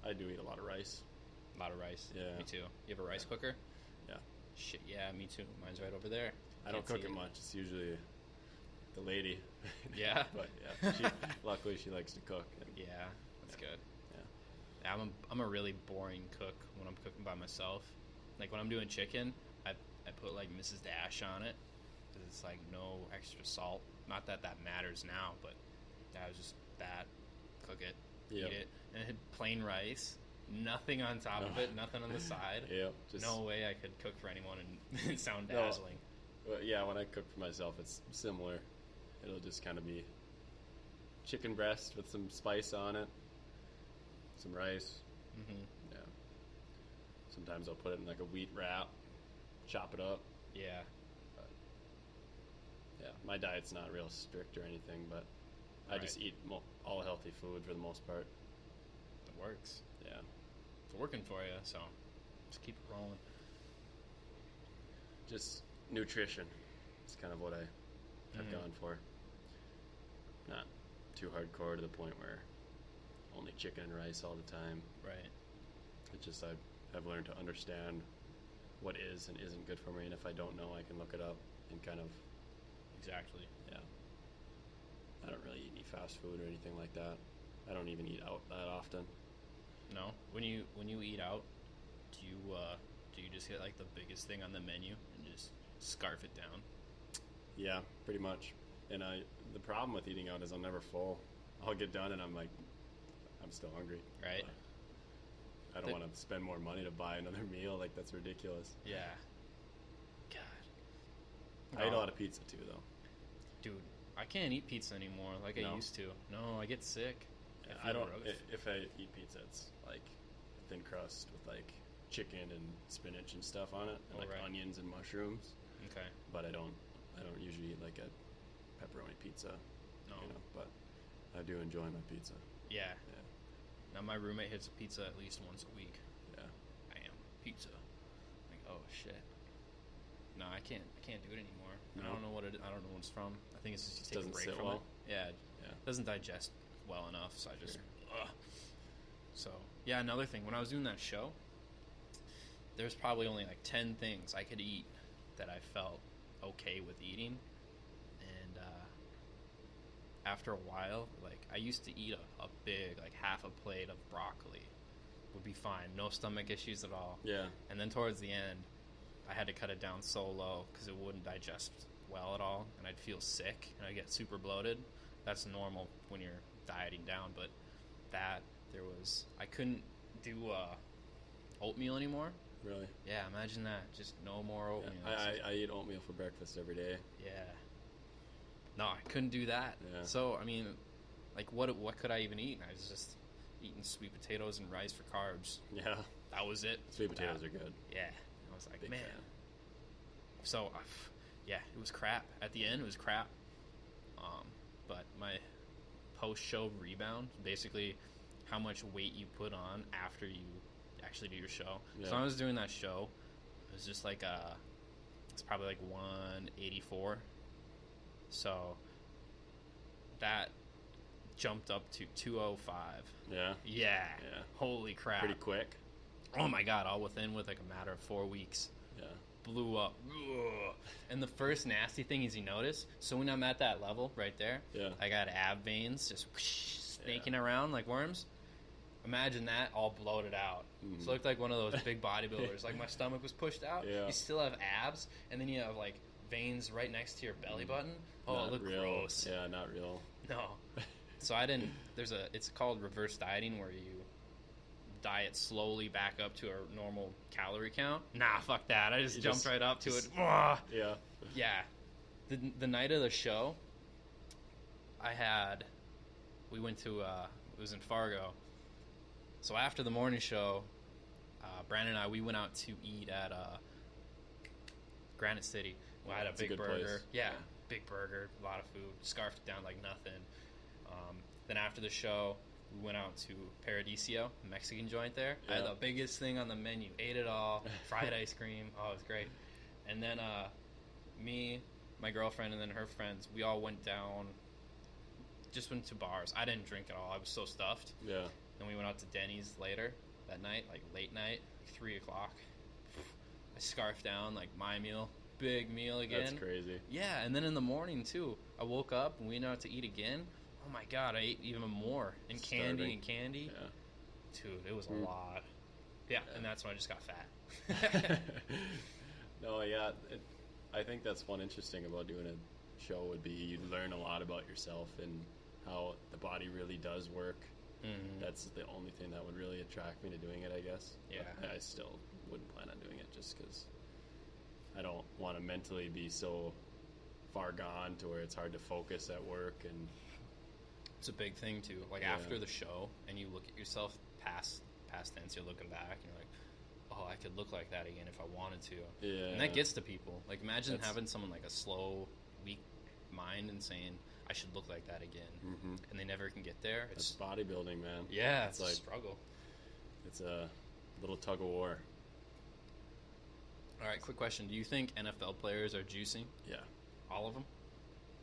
I do eat a lot of rice. A lot of rice. Yeah. Me too. You have a rice cooker? Yeah. Shit, yeah, me too. Mine's right over there. I don't cook it much. It's usually the lady. Yeah? But yeah, luckily she likes to cook. Yeah, that's good. Yeah. I'm a really boring cook when I'm cooking by myself. Like when I'm doing chicken, I put like Mrs. Dash on it because it's like no extra salt. Not that matters now, but that was just that. Cook it, Yep. eat it, and it had plain rice, nothing on top of it, nothing on the side. Yeah. Just, No way I could cook for anyone and sound dazzling. But yeah, when I cook for myself, it's similar. It'll just kind of be chicken breast with some spice on it, some rice. Mm-hmm. Yeah. Sometimes I'll put it in like a wheat wrap, chop it up. Yeah. But yeah, my diet's not real strict or anything, but I just eat all healthy food for the most part. It works. Yeah. It's working for you, so just keep it rolling. Just nutrition. It's kind of what I've gone for. Not too hardcore to the point where only chicken and rice all the time. Right. It's just I've learned to understand what is and isn't good for me, and if I don't know, I can look it up and kind of. Exactly. Yeah. I don't really eat any fast food or anything like that. I don't even eat out that often. No. When you eat out, do you just get like the biggest thing on the menu and just scarf it down? Yeah, pretty much. And the problem with eating out is I'm never full. I'll get done and I'm like, I'm still hungry. Right. I don't want to spend more money to buy another meal. Like, that's ridiculous. Yeah. God. I eat a lot of pizza too, though. Dude, I can't eat pizza anymore like I used to. No, I get sick. I don't. If I eat pizza, it's like thin crust with like chicken and spinach and stuff on it, and onions and mushrooms. Okay. But I don't usually eat like a pepperoni pizza. No. But I do enjoy my pizza. Yeah. Now my roommate hits pizza at least once a week. Yeah. Bam, pizza. Like, oh shit. No, I can't do it anymore. No. I don't know what it's from. I think it's just you take a break sit from well. it. Yeah. It doesn't digest well enough, so I just So, yeah, another thing, when I was doing that show, there's probably only like 10 things I could eat that I felt okay with eating. And after a while, like I used to eat a big, like half a plate of broccoli would be fine, no stomach issues at all. Yeah. And then towards the end, I had to cut it down so low because it wouldn't digest well at all, and I'd feel sick and I'd get super bloated. That's normal when you're dieting down, but I couldn't do oatmeal anymore. Really? Yeah, imagine that. Just no more oatmeal. Yeah. I eat oatmeal for breakfast every day. Yeah. No, I couldn't do that. Yeah. So, I mean, like, what could I even eat? I was just eating sweet potatoes and rice for carbs. Yeah. That was it. Sweet potatoes are good. Yeah. I was like, Big man. fan. So, yeah, it was crap. At the end, it was crap. But my post-show rebound, basically how much weight you put on after you actually do your show. Yeah. So when I was doing that show, it was just like it's probably like 184. So that jumped up to 205. Yeah. Yeah. Holy crap. Pretty quick. Oh my god, all with like a matter of 4 weeks. Yeah. Blew up. Ugh. And the first nasty thing is you notice, so when I'm at that level right there, I got ab veins just snaking around like worms. Imagine that all bloated out. So it looked like one of those big bodybuilders. Like my stomach was pushed out. Yeah. You still have abs, and then you have like veins right next to your belly button. Oh, Not it looked real. gross. Yeah, not real. No. So I didn't. It's called reverse dieting, where you diet slowly back up to a normal calorie count. Nah, fuck that. I just jumped right up to it. Ugh. Yeah. Yeah. The night of the show, we went to, it was in Fargo. So after the morning show, Brandon and I, we went out to eat at Granite City. We had a big burger. Place. Yeah, big burger, a lot of food, scarfed it down like nothing. Then after the show, we went out to Paradiso, a Mexican joint there. I had the biggest thing on the menu. Ate it all. Fried ice cream. Oh, it was great. And then me, my girlfriend, and then her friends, we all went down, just went to bars. I didn't drink at all. I was so stuffed. Yeah. Then we went out to Denny's later that night, like late night, 3 o'clock. I scarfed down, like, my meal. Big meal again. That's crazy. Yeah, and then in the morning, too, I woke up and we went out to eat again. Oh, my God, I ate even more. And Starving. candy. Yeah. Dude, it was a lot. Yeah, and that's when I just got fat. No, yeah. I think that's one interesting about doing a show would be you learn a lot about yourself and how the body really does work. Mm-hmm. That's the only thing that would really attract me to doing it, I guess. Yeah. But I still wouldn't plan on doing it just because I don't want to mentally be so far gone to where it's hard to focus at work. And it's a big thing, too. Like, after the show, and you look at yourself past tense, you're looking back, and you're like, oh, I could look like that again if I wanted to. Yeah. And that gets to people. Like, imagine having someone like a slow, weak mind and saying, I should look like that again. Mm-hmm. And they never can get there. It's bodybuilding, man. Yeah, it's like a struggle. It's a little tug of war. All right, quick question. Do you think NFL players are juicing? Yeah. All of them?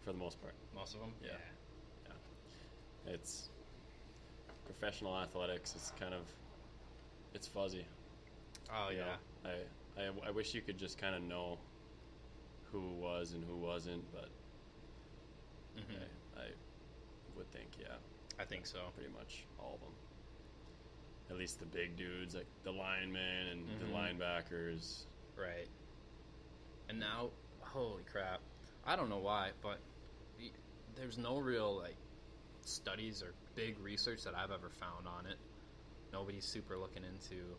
For the most part. Most of them? Yeah. It's professional athletics. It's kind of, it's fuzzy. Oh, You yeah. know, I wish you could just kind of know who was and who wasn't, but I would think, yeah. I think so. Pretty much all of them. At least the big dudes, like the linemen and the linebackers. Right. And now, holy crap. I don't know why, but there's no real, like, studies or big research that I've ever found on it. Nobody's super looking into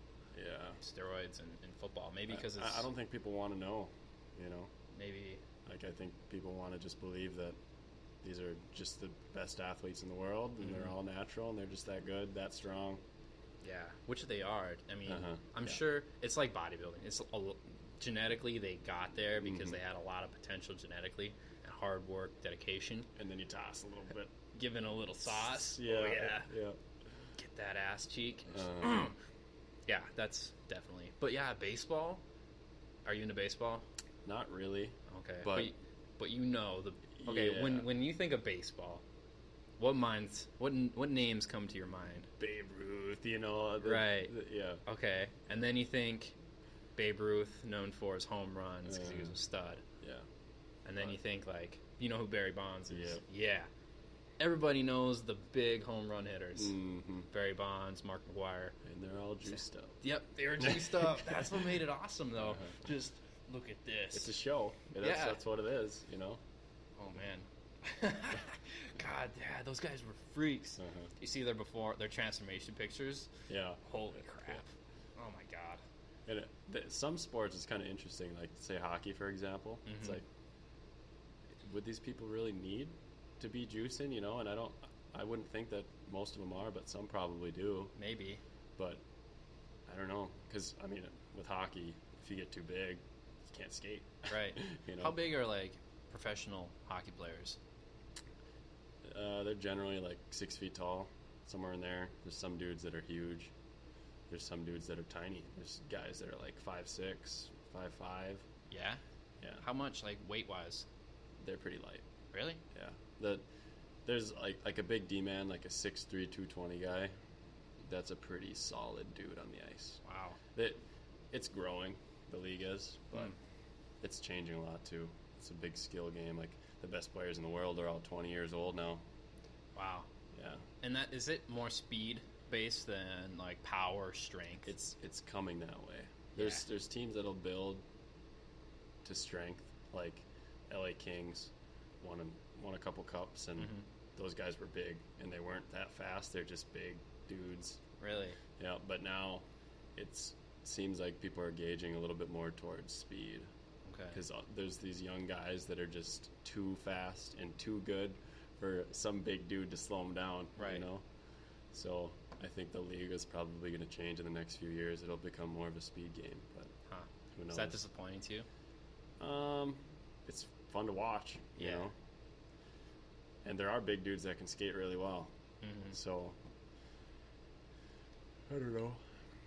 steroids in football. Maybe because it's... I don't think people want to know, you know. Maybe... Like, I think people want to just believe that these are just the best athletes in the world, and they're all natural, and they're just that good, that strong. Yeah, which they are. I mean, I'm Yeah. sure it's like bodybuilding. It's genetically they got there because they had a lot of potential genetically and hard work, dedication. And then you toss a little bit. Given a little sauce. Yeah. Oh, yeah. Yeah. Get that ass cheek. Yeah, that's definitely. But yeah, baseball. Are you into baseball? Not really. Okay. But you know the. Okay, Yeah. when you think of baseball, what names come to your mind? Babe Ruth, you know. Right. Yeah. Okay, and then you think Babe Ruth, known for his home runs because he was a stud. Yeah. And then you think, like, you know who Barry Bonds is? Yep. Yeah. Everybody knows the big home run hitters. Mm-hmm. Barry Bonds, Mark McGwire. And they're all juiced up. Yep, they were juiced up. That's what made it awesome, though. Just look at this. It's a show. That's what it is, you know. Oh, man. God, yeah, those guys were freaks. You see their transformation pictures? Yeah. Holy crap. Oh, my God. And some sports is kind of interesting, like, say, hockey, for example. It's like, would these people really need to be juicing, you know? And I wouldn't think that most of them are, but some probably do. Maybe. But I don't know, because, I mean, with hockey, if you get too big, you can't skate. Right. You know? How big are, like, professional hockey players? They're generally, like, 6 feet tall, somewhere in there. There's some dudes that are huge. There's some dudes that are tiny. There's guys that are, like, 5'6", 5'5". Yeah? Yeah. How much, like, weight-wise? They're pretty light. Really? Yeah. There's, like a big D-man, like a 6'3", 220 guy. That's a pretty solid dude on the ice. Wow. It's growing, the league is, but it's changing a lot, too. It's a big skill game. Like, the best players in the world are all 20 years old now. Wow. Yeah. And is it more speed-based than, like, power, strength? It's coming that way. There's teams that'll build to strength, like LA Kings won a couple cups, and those guys were big, and they weren't that fast. They're just big dudes. Really? Yeah, but now it seems like people are gauging a little bit more towards speed. Okay. Because there's these young guys that are just too fast and too good for some big dude to slow them down. Right. You know? So I think the league is probably going to change in the next few years. It'll become more of a speed game, but who knows? Is that disappointing to you? It's fun to watch, you know? And there are big dudes that can skate really well. So, I don't know.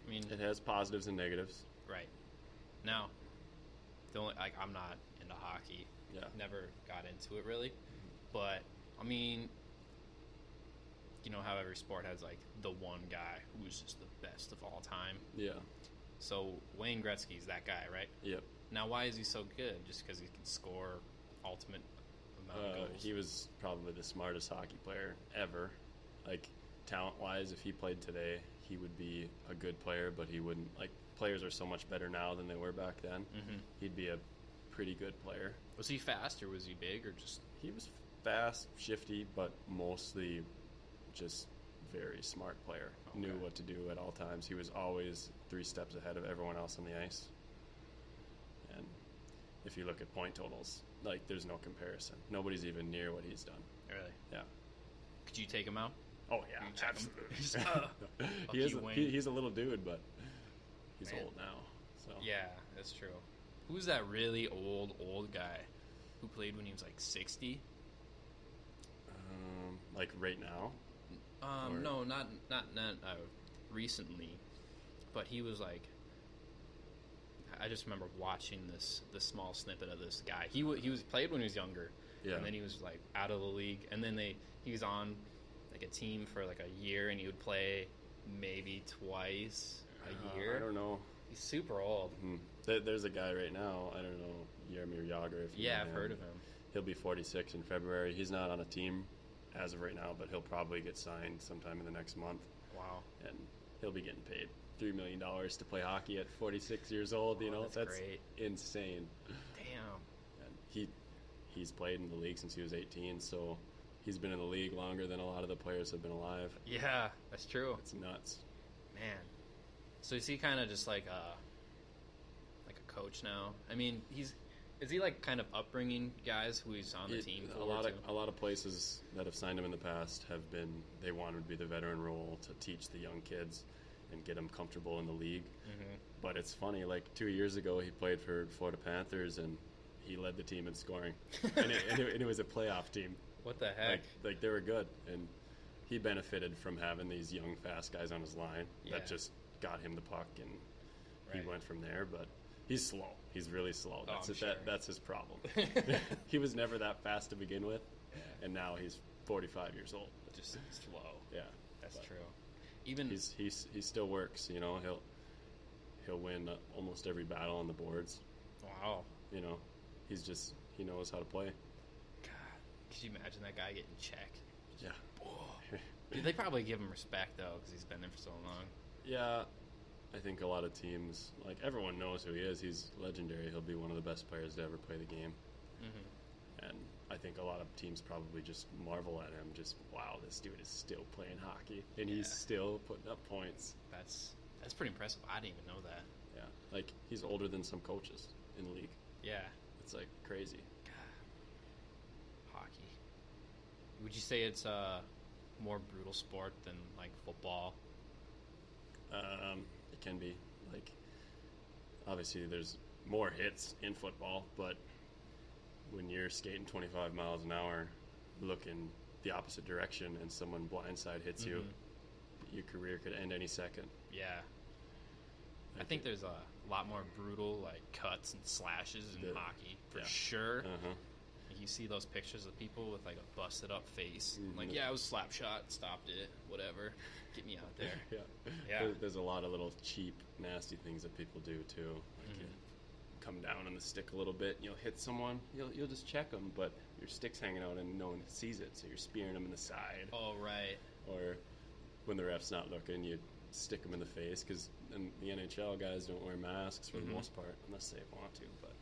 I mean, it has positives and negatives. Right. Now, I'm not into hockey. Yeah. Never got into it really. But I mean, you know how every sport has like the one guy who's just the best of all time. Yeah. So Wayne Gretzky's that guy, right? Yep. Now, why is he so good? Just because he can score ultimate amount of goals? He was probably the smartest hockey player ever. Like, talent-wise, if he played today, he would be a good player, but he wouldn't. Like, players are so much better now than they were back then. Mm-hmm. He'd be a pretty good player. Was he fast, or was he big, or just... He was fast, shifty, but mostly just very smart player. Okay. Knew what to do at all times. He was always 3 steps ahead of everyone else on the ice. And if you look at point totals, like, there's no comparison. Nobody's even near what he's done. Really? Yeah. Could you take him out? Oh, yeah, You check him. absolutely. He's a little dude, but he's Man. old now. So Yeah, that's true. Who's that really old guy who played when he was like 60? Like right now? No, not recently, but he was like. I just remember watching this small snippet of this guy. He was played when he was younger, Yeah. and then he was like out of the league, and then he was on like a team for like a year, and he would play maybe twice a year. I don't know. He's super old. There's a guy right now. I don't know, Jaromir Jagr. If you know I've heard of him. He'll be 46 in February. He's not on a team as of right now, but he'll probably get signed sometime in the next month. Wow. And he'll be getting paid $3 million to play hockey at 46 years old. You know, that's great. Insane. Damn. And he's played in the league since he was 18, so he's been in the league longer than a lot of the players have been alive. Yeah, that's true. It's nuts. Man. So is he kind of just like a coach now? I mean, is he like kind of upbringing guys who he's on the team for? A lot of places that have signed him in the past have been, they want him to be the veteran role to teach the young kids and get them comfortable in the league. Mm-hmm. But it's funny, like 2 years ago he played for Florida Panthers and he led the team in scoring. and it was a playoff team. What the heck? Like they were good, and he benefited from having these young fast guys on his line that just got him the puck, and he went from there. But he's slow. He's really slow. That's his problem. He was never that fast to begin with, and now he's 45 years old. Just slow. Yeah, that's true. Even he still works. You know, he'll win almost every battle on the boards. Wow. You know, he knows how to play. God, could you imagine that guy getting checked? Yeah. They probably give him respect though, because he's been there for so long. Yeah. I think a lot of teams, like, everyone knows who he is. He's legendary. He'll be one of the best players to ever play the game. Mm-hmm. And I think a lot of teams probably just marvel at him. Just, wow, this dude is still playing hockey, and he's still putting up points. That's pretty impressive. I didn't even know that. Yeah, like, he's older than some coaches in the league. Yeah. It's, like, crazy. God. Hockey. Would you say it's a more brutal sport than, like, football? It can be. Like, obviously there's more hits in football, but when you're skating 25 miles an hour looking the opposite direction and someone blindside hits you, your career could end any second. Yeah. I think there's a lot more brutal, like, cuts and slashes in hockey, for sure. Uh-huh. Like, you see those pictures of people with, like, a busted up face. Like, yeah, it was slap shot, stopped it, whatever. Get me out there. Yeah. There's a lot of little cheap, nasty things that people do too. Like you come down on the stick a little bit, and you'll hit someone. You'll just check them, but your stick's hanging out and no one sees it, so you're spearing them in the side. Oh, right. Or when the ref's not looking, you stick them in the face, because in the NHL guys don't wear masks for the most part unless they want to. But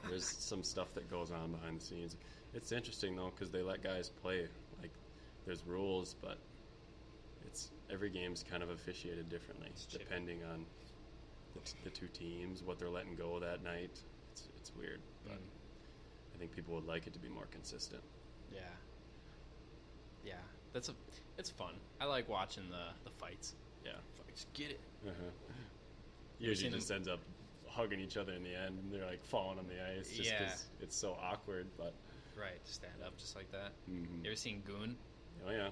there's some stuff that goes on behind the scenes. It's interesting though, because they let guys play. Like, there's rules, but every game's kind of officiated differently depending on the two teams, what they're letting go that night. It's weird, but I think people would like it to be more consistent. Yeah, it's fun. I like watching the fights. Yeah, fights, get it. Usually just ends up hugging each other in the end, and they're like falling on the ice just because it's so awkward. But stand up just like that. You ever seen Goon? Oh yeah.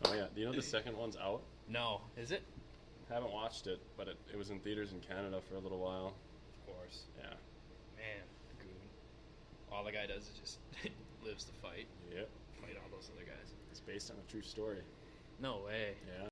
Oh yeah. Do you know the second one's out? No. Is it? Haven't watched it, but it was in theaters in Canada for a little while. Of course. Yeah. Man, Goon. All the guy does is just lives the fight. Yep. Fight all those other guys. It's based on a true story. No way. Yeah.